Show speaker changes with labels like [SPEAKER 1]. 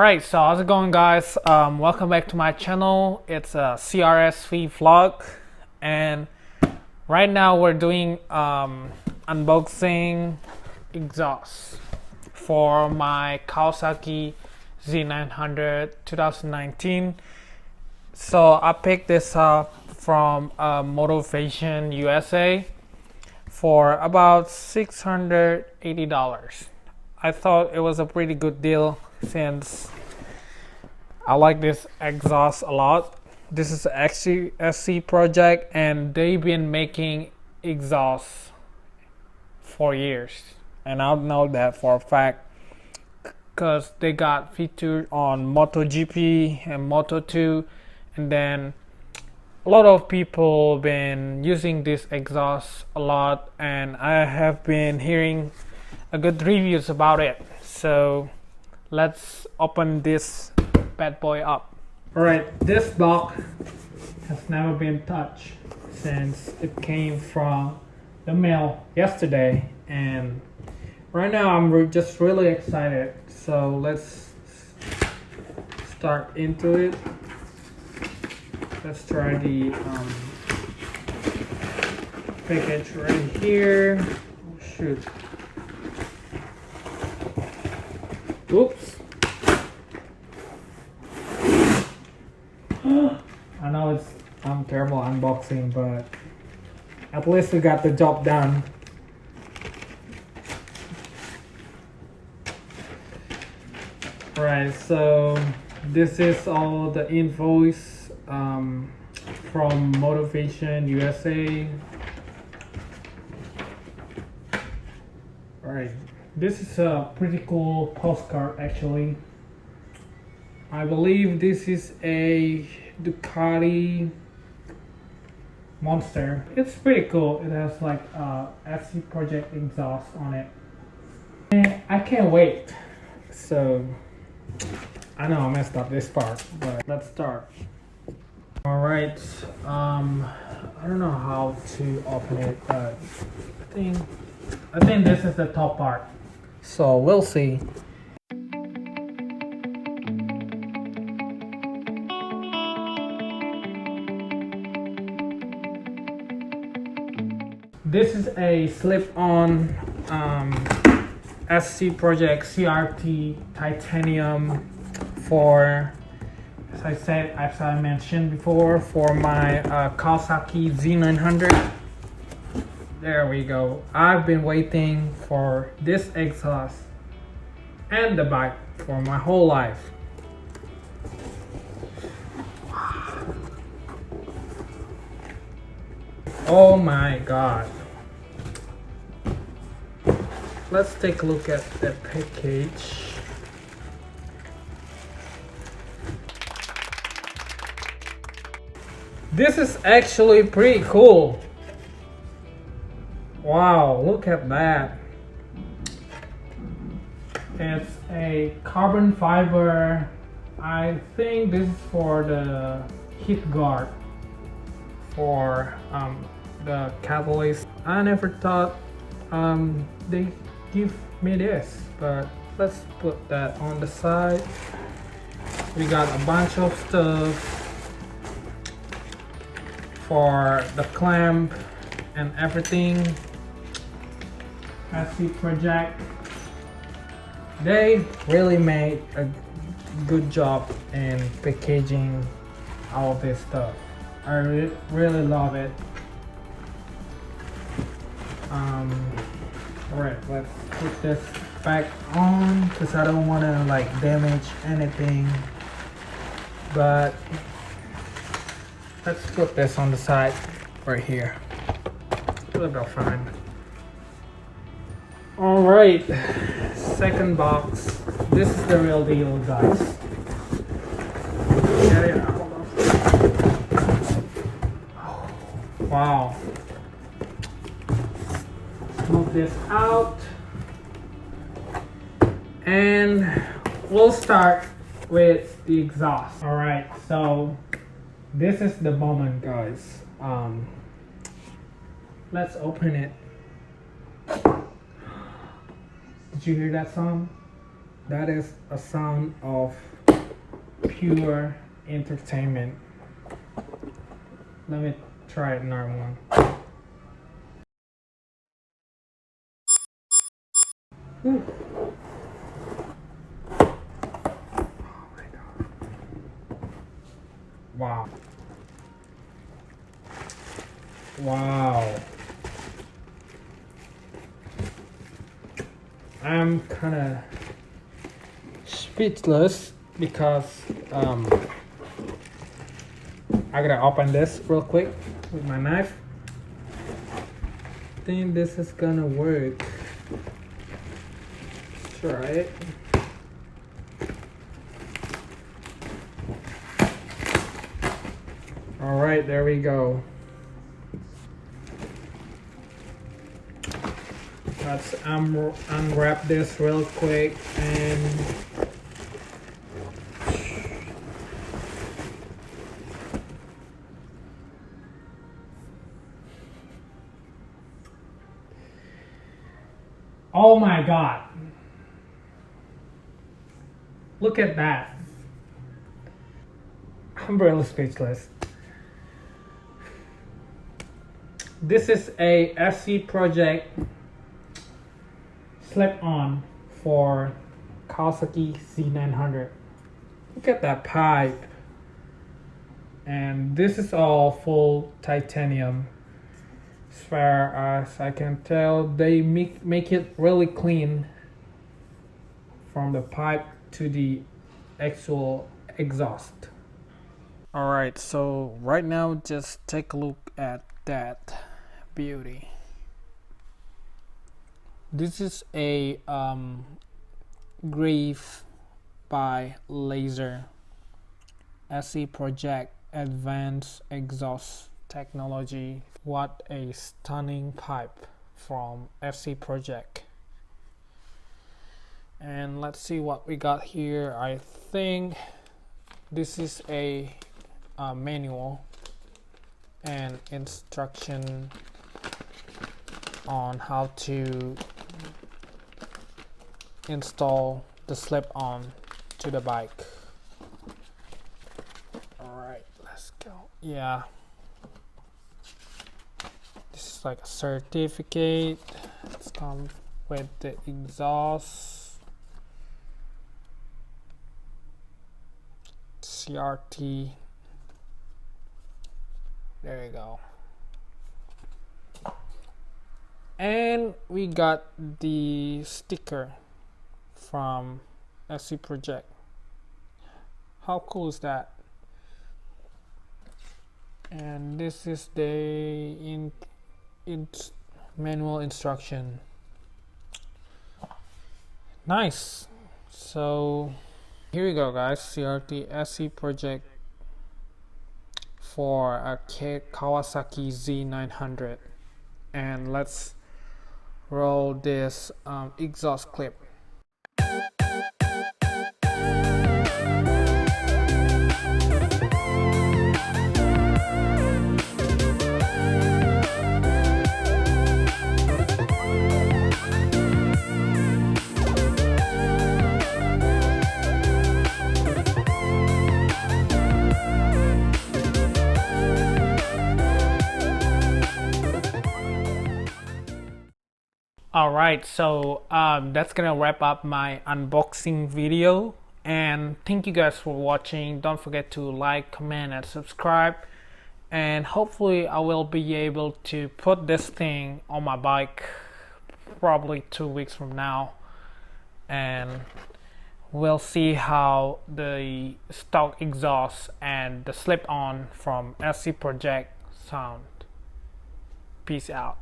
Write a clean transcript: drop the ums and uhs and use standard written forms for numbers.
[SPEAKER 1] Alright, so how's it going, guys? Welcome back to my channel. It's a CRSV vlog, and right now we're doing unboxing exhaust for my Kawasaki Z900 2019. So I picked this up from Motivation USA for about $680. I thought it was a pretty good deal since I like this exhaust a lot. This is an XC project, and they've been making exhausts for years, and I know that for a fact because they got featured on MotoGP and Moto2, and then a lot of people been using this exhaust a lot, and I have been hearing good reviews about it. So let's open this bad boy up. Alright, this box has never been touched since it came from the mail yesterday, and right now I'm just really excited. So let's start into it. Let's try the package right here. Oh, shoot. Oops. I know I'm terrible unboxing, but at least we got the job done. Right, so this is all the invoice from Motivation USA. Alright, this is a pretty cool postcard actually. I believe this is a Ducati Monster. It's pretty cool. It has like a SC Project exhaust on it. And I can't wait. So I know I messed up this part, but let's start. Alright, I don't know how to open it, but I think this is the top part. So we'll see. This is a slip-on SC Project CRT titanium for, as I mentioned before, for my Kawasaki Z900. There we go. I've been waiting for this exhaust and the bike for my whole life. Oh my god. Let's take a look at the package. This is actually pretty cool. Wow, look at that. It's a carbon fiber. I think this is for the heat guard for the catalyst. I never thought they give me this, but let's put that on the side. We got a bunch of stuff for the clamp and everything. SC Project, they really made a good job in packaging all of this stuff. I really love it. Alright, let's put this back on because I don't want to like damage anything, but let's put this on the side right here. It'll go fine. Alright, second box. This is the real deal, guys. Get it out. Wow. Move this out, and we'll start with the exhaust. All right, so this is the moment, guys. Let's open it. Did you hear that sound? That is a sound of pure entertainment. Let me try another one. Ooh. Oh my god. Wow. Wow. I'm kind of speechless because I gotta open this real quick with my knife. I think this is gonna work. Let's try it. All right, there we go. Let's unwrap this real quick and oh my god. Look at that. I'm really speechless. This is a SC project slip-on for Kawasaki Z900. Look at that pipe. And this is all full titanium. As far as I can tell, they make it really clean from the pipe to the actual exhaust. Alright, so right now just take a look at that beauty. This is a Grave by Laser SE Project Advanced Exhaust Technology. What a stunning pipe from SC Project. And let's see what we got here. I think this is a manual and instruction on how to install the slip-on to the bike. Alright, let's go. Yeah, this is like a certificate. It's come with the exhaust, CRT. There you go. And we got the sticker from SC Project. How cool is that? And this is the manual instruction. Nice. So here we go, guys. CRT SC Project for a Kawasaki Z900. And let's roll this exhaust clip. Alright, so that's gonna wrap up my unboxing video, and thank you guys for watching. Don't forget to like, comment and subscribe, and hopefully I will be able to put this thing on my bike probably 2 weeks from now, and we'll see how the stock exhaust and the slip-on from SC Project sound. Peace out.